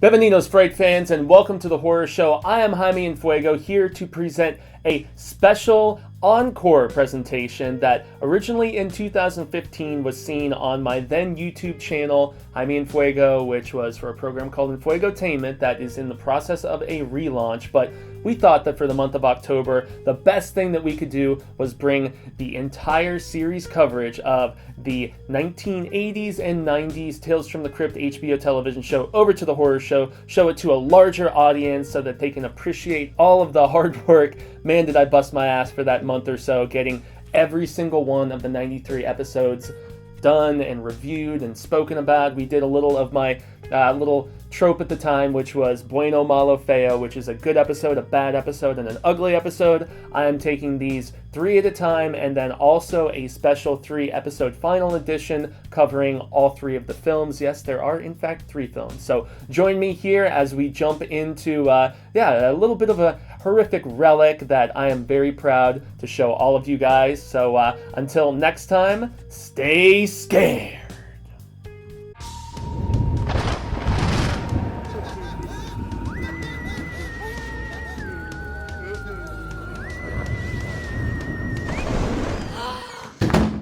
Bienvenidos, Fright fans, and welcome to the horror show. I am Jaime En Fuego, here to present a special encore presentation that originally in 2015 was seen on my then YouTube channel, Jaime En Fuego, which was for a program called ENFUEGOTAINMENT that is in the process of a relaunch. But we thought that for the month of October, the best thing that we could do was bring the entire series coverage of the 1980s and 90s Tales from the Crypt HBO television show over to the horror show, show it to a larger audience so that they can appreciate all of the hard work. Man, did I bust my ass for that month or so, getting every single one of the 93 episodes done and reviewed and spoken about. We did a little of my little trope at the time, which was Bueno, Malo, Feo, which is a good episode, a bad episode, and an ugly episode. I am taking these 3 at a time, and then also a special 3-episode final edition covering all 3 of the films. Yes, there are in fact 3 films. So join me here as we jump into a little bit of a horrific relic that I am very proud to show all of you guys. So until next time, stay scared.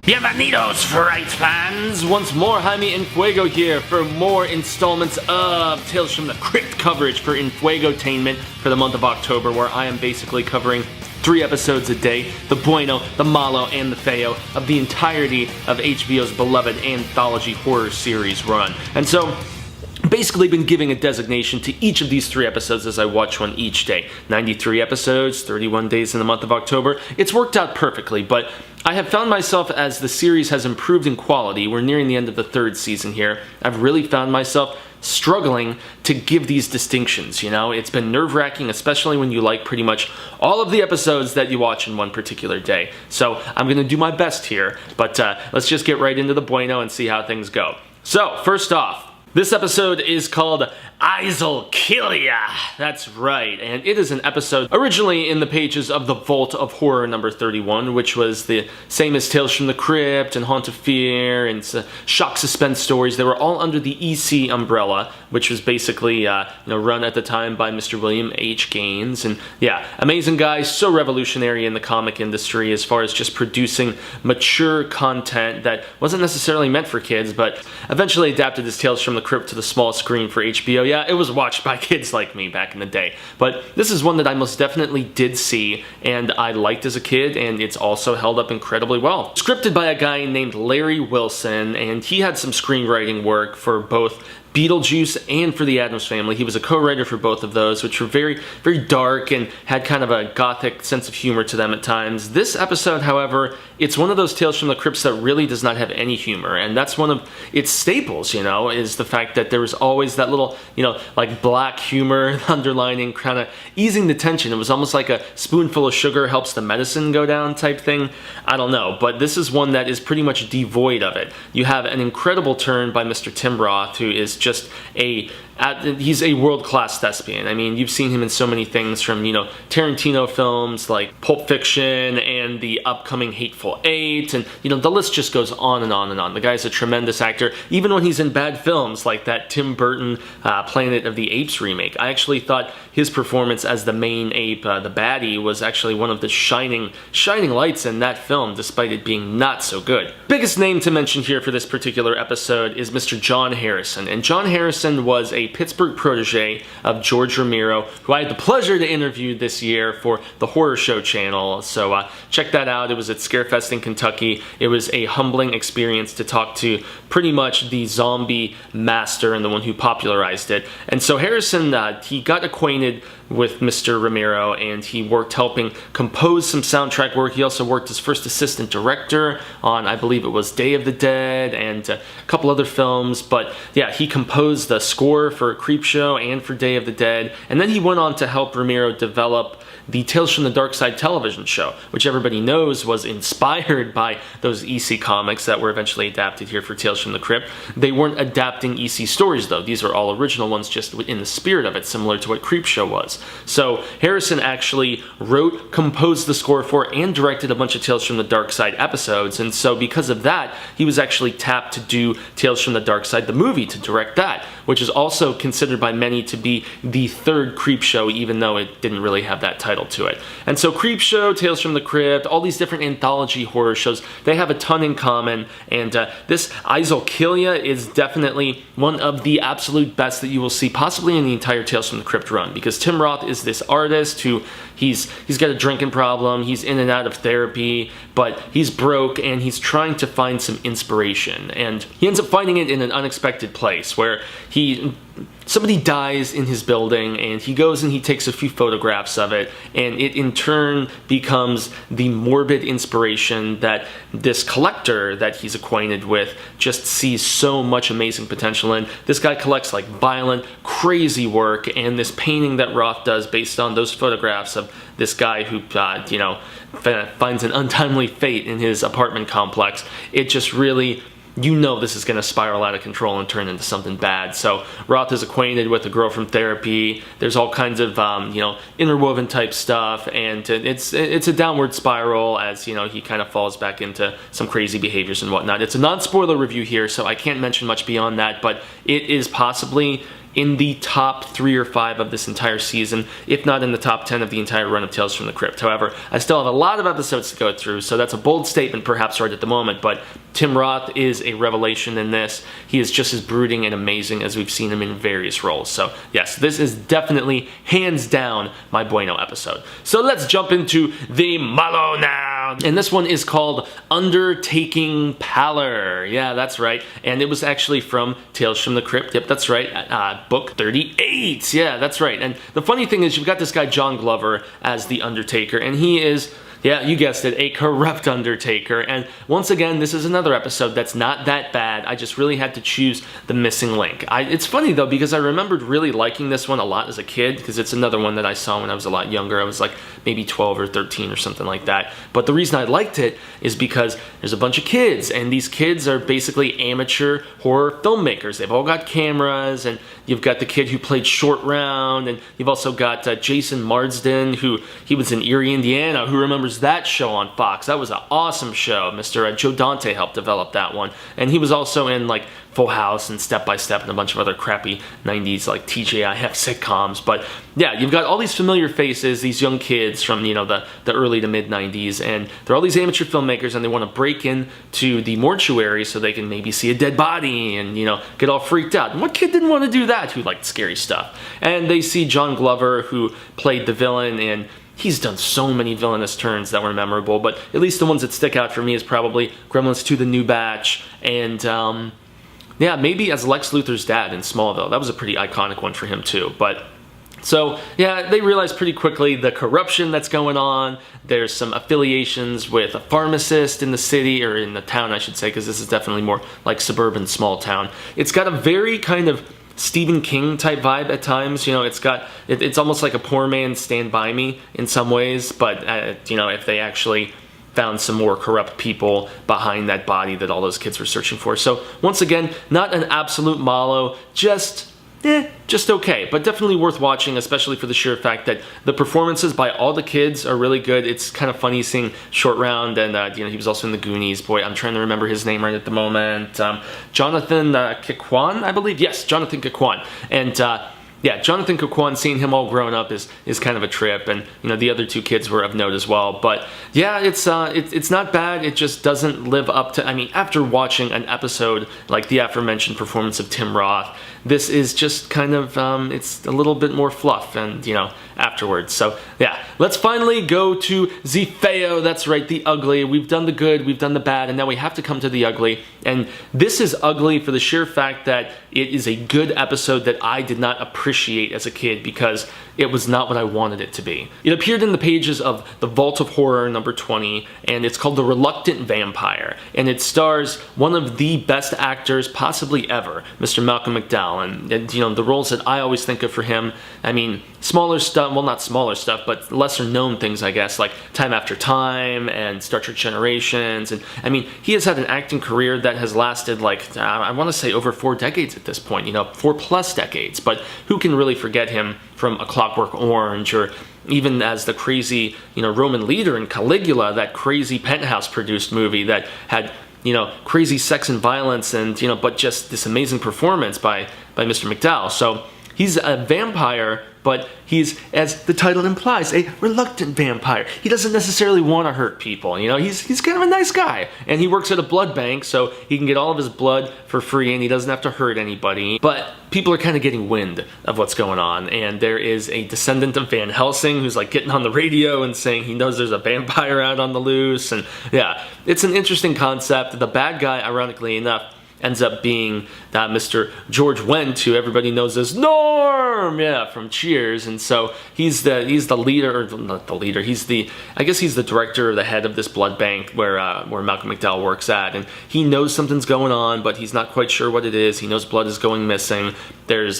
Bienvenidos, Fright fans! Once more, Jaime En Fuego here for more installments of Tales from the Crypt coverage for ENFUEGOTAINMENT for the month of October, where I am basically covering 3 episodes a day, the Bueno, the Malo, and the Feo of the entirety of HBO's beloved anthology horror series run. And so, basically been giving a designation to each of these 3 episodes as I watch one each day. 93 episodes, 31 days in the month of October. It's worked out perfectly, but I have found myself, as the series has improved in quality, we're nearing the end of the 3rd season here, I've really found myself struggling to give these distinctions, you know? It's been nerve-wracking, especially when you like pretty much all of the episodes that you watch in one particular day. So I'm gonna do my best here, but let's just get right into the Bueno and see how things go. So, first off, this episode is called Easel Kill Ya. That's right, and it is an episode originally in the pages of the Vault of Horror number 31, which was the same as Tales from the Crypt and Haunt of Fear and Shock Suspense stories. They were all under the EC umbrella, which was basically run at the time by Mr. William H. Gaines. And yeah, amazing guy, so revolutionary in the comic industry as far as just producing mature content that wasn't necessarily meant for kids, but eventually adapted his Tales from the Crypt to the small screen for HBO. Yeah, it was watched by kids like me back in the day, but this is one that I most definitely did see and I liked as a kid, and it's also held up incredibly well. Scripted by a guy named Larry Wilson, and he had some screenwriting work for both Beetlejuice and for the Addams Family. He was a co-writer for both of those, which were very, very dark and had kind of a gothic sense of humor to them at times. This episode, however, it's one of those Tales from the Crypts that really does not have any humor, and that's one of its staples, you know, is the fact that there was always that little, like black humor underlining, kind of easing the tension. It was almost like a spoonful of sugar helps the medicine go down type thing. I don't know, but this is one that is pretty much devoid of it. You have an incredible turn by Mr. Tim Roth, who is just he's a world-class thespian. I mean, you've seen him in so many things from, Tarantino films like Pulp Fiction and the upcoming Hateful Eight, and, the list just goes on and on and on. The guy's a tremendous actor, even when he's in bad films like that Tim Burton Planet of the Apes remake. I actually thought his performance as the main ape, the baddie, was actually one of the shining lights in that film, despite it being not so good. Biggest name to mention here for this particular episode is Mr. John Harrison, and John Harrison was a Pittsburgh protege of George Romero, who I had the pleasure to interview this year for the Horror Show channel. So check that out. It was at Scarefest in Kentucky. It was a humbling experience to talk to pretty much the zombie master and the one who popularized it. And so Harrison, he got acquainted with Mr. Romero, and he worked helping compose some soundtrack work. He also worked as first assistant director on, I believe it was Day of the Dead and a couple other films. But yeah, he composed the score for Creepshow and for Day of the Dead, and then he went on to help Romero develop the Tales from the Dark Side television show, which everybody knows was inspired by those EC comics that were eventually adapted here for Tales from the Crypt. They weren't adapting EC stories, though. These are all original ones, just in the spirit of it, similar to what Creepshow was. So Harrison actually wrote, composed the score for, and directed a bunch of Tales from the Dark Side episodes, and so because of that, he was actually tapped to do Tales from the Dark Side, the movie, to direct that, which is also considered by many to be the third Creepshow, even though it didn't really have that title to it. And so Creepshow, Tales from the Crypt, all these different anthology horror shows, they have a ton in common, and this Easel is definitely one of the absolute best that you will see possibly in the entire Tales from the Crypt run, because Tim Roth is this artist who he's got a drinking problem, he's in and out of therapy, but he's broke and he's trying to find some inspiration, and he ends up finding it in an unexpected place where somebody dies in his building, and he goes and he takes a few photographs of it, and it in turn becomes the morbid inspiration that this collector that he's acquainted with just sees so much amazing potential in. This guy collects like violent, crazy work, and this painting that Roth does based on those photographs of this guy who, finds an untimely fate in his apartment complex, it just really, you know, this is going to spiral out of control and turn into something bad. So Roth is acquainted with a girl from therapy. There's all kinds of interwoven type stuff, and it's a downward spiral as he kind of falls back into some crazy behaviors and whatnot. It's a non-spoiler review here, so I can't mention much beyond that, but it is possibly in the top 3 or 5 of this entire season, if not in the top 10 of the entire run of Tales from the Crypt. However, I still have a lot of episodes to go through, so that's a bold statement perhaps right at the moment, but Tim Roth is a revelation in this. He is just as brooding and amazing as we've seen him in various roles. So yes, this is definitely, hands down, my Bueno episode. So let's jump into the Malo now! And this one is called Undertaking Palor. Yeah, that's right. And it was actually from Tales from the Crypt. Yep, that's right. Book 38. Yeah, that's right. And the funny thing is, you've got this guy John Glover as the Undertaker, and he is, yeah, you guessed it, a corrupt Undertaker. And once again, this is another episode that's not that bad. I just really had to choose the missing link. It's funny though, because I remembered really liking this one a lot as a kid, because it's another one that I saw when I was a lot younger. I was like maybe 12 or 13 or something like that. But the reason I liked it is because there's a bunch of kids, and these kids are basically amateur horror filmmakers. They've all got cameras, and you've got the kid who played Short Round, and you've also got Jason Marsden, he was in Erie, Indiana. Who remembers that show on Fox? That was an awesome show. Mr. Joe Dante helped develop that one, and he was also in like Full House and Step by Step and a bunch of other crappy 90s like TGIF sitcoms. But yeah, you've got all these familiar faces, these young kids from the early to mid 90s, and they're all these amateur filmmakers, and they want to break into the mortuary so they can maybe see a dead body and get all freaked out. And what kid didn't want to do that, who liked scary stuff? And they see John Glover, who played the villain, and he's done so many villainous turns that were memorable, but at least the ones that stick out for me is probably Gremlins 2: The New Batch, and yeah, maybe as Lex Luthor's dad in Smallville. That was a pretty iconic one for him too. But so yeah, they realize pretty quickly the corruption that's going on. There's some affiliations with a pharmacist in the city, or in the town I should say, because this is definitely more like suburban small town. It's got a very kind of Stephen King type vibe at times. It's almost like a Poor Man's Stand By Me in some ways, but if they actually found some more corrupt people behind that body that all those kids were searching for. So once again, not an absolute Malo, just okay, but definitely worth watching, especially for the sheer fact that the performances by all the kids are really good. It's kind of funny seeing Short Round, and he was also in the Goonies. Boy, I'm trying to remember his name right at the moment. Jonathan Kekwan, I believe. Yes, Jonathan Kekwan. And yeah, Jonathan Kekwan, seeing him all grown up is kind of a trip, and the other two kids were of note as well. But yeah, it's not bad. It just doesn't live up to. I mean, after watching an episode like the aforementioned performance of Tim Roth, this is just kind of it's a little bit more fluff, and afterwards. So yeah, let's finally go to the feo. That's right, the ugly. We've done the good, we've done the bad, and now we have to come to the ugly. And this is ugly for the sheer fact that it is a good episode that I did not appreciate as a kid, because it was not what I wanted it to be. It appeared in the pages of The Vault of Horror number 20, and it's called The Reluctant Vampire, and it stars one of the best actors possibly ever, Mr. Malcolm McDowell. Miguel. And you know, the roles that I always think of for him, I mean, smaller stuff, well, not smaller stuff, but lesser known things, I guess, like Time After Time and Star Trek Generations. And I mean, he has had an acting career that has lasted like, I want to say over 4 decades at this point, you know, 4+ decades. But who can really forget him from A Clockwork Orange, or even as the crazy, you know, Roman leader in Caligula, that crazy Penthouse produced movie that had, you know, crazy sex and violence, and, you know, but just this amazing performance by Mr. McDowell. So he's a vampire, but he's, as the title implies, a reluctant vampire. He doesn't necessarily want to hurt people, you know, he's kind of a nice guy. And he works at a blood bank, so he can get all of his blood for free, and he doesn't have to hurt anybody. But people are kind of getting wind of what's going on, and there is a descendant of Van Helsing who's like getting on the radio and saying he knows there's a vampire out on the loose. And yeah, it's an interesting concept. The bad guy, ironically enough, ends up being that Mr. George Wendt, who everybody knows as Norm, yeah, from Cheers. And so he's the leader, or not the leader, I guess he's the director or the head of this blood bank where Malcolm McDowell works at. And he knows something's going on, but he's not quite sure what it is. He knows blood is going missing. There's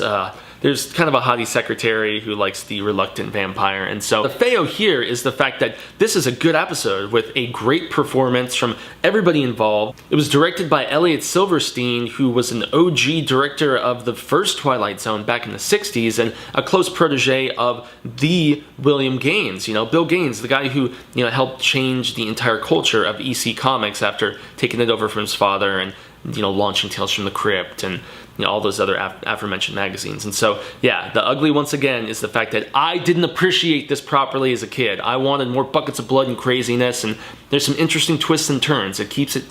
kind of a haughty secretary who likes the reluctant vampire. And so the fail here is the fact that this is a good episode with a great performance from everybody involved. It was directed by Elliot Silverstein, who was an OG director of the first Twilight Zone back in the 60s and a close protege of the William Gaines. You know, Bill Gaines, the guy who, you know, helped change the entire culture of EC Comics after taking it over from his father and, you know, launching Tales from the Crypt and, you know, all those other aforementioned magazines. And so, yeah, the ugly, once again, is the fact that I didn't appreciate this properly as a kid. I wanted more buckets of blood and craziness, and there's some interesting twists and turns. It keeps it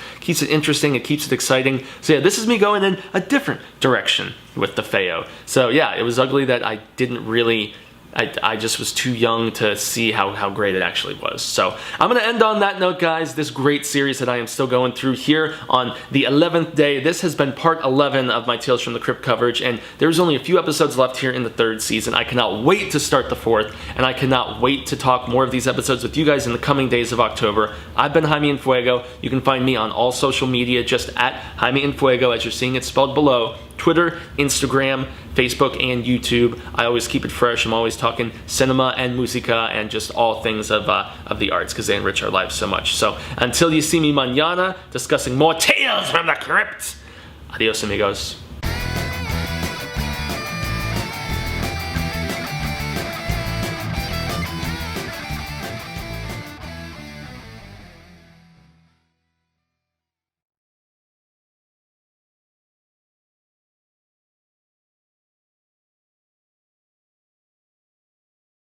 interesting, it keeps it exciting. So yeah, this is me going in a different direction with the Feo. So yeah, it was ugly that I didn't really, I just was too young to see how great it actually was. So I'm going to end on that note, guys. This great series that I am still going through here on the 11th day. This has been part 11 of my Tales from the Crypt coverage, and there's only a few episodes left here in the 3rd season. I cannot wait to start the 4th, and I cannot wait to talk more of these episodes with you guys in the coming days of October. I've been Jaime En Fuego. You can find me on all social media just at Jaime En Fuego, as you're seeing it spelled below. Twitter, Instagram, Facebook, and YouTube. I always keep it fresh. I'm always talking cinema and musica and just all things of the arts, because they enrich our lives so much. So until you see me mañana discussing more Tales from the Crypt, adios amigos.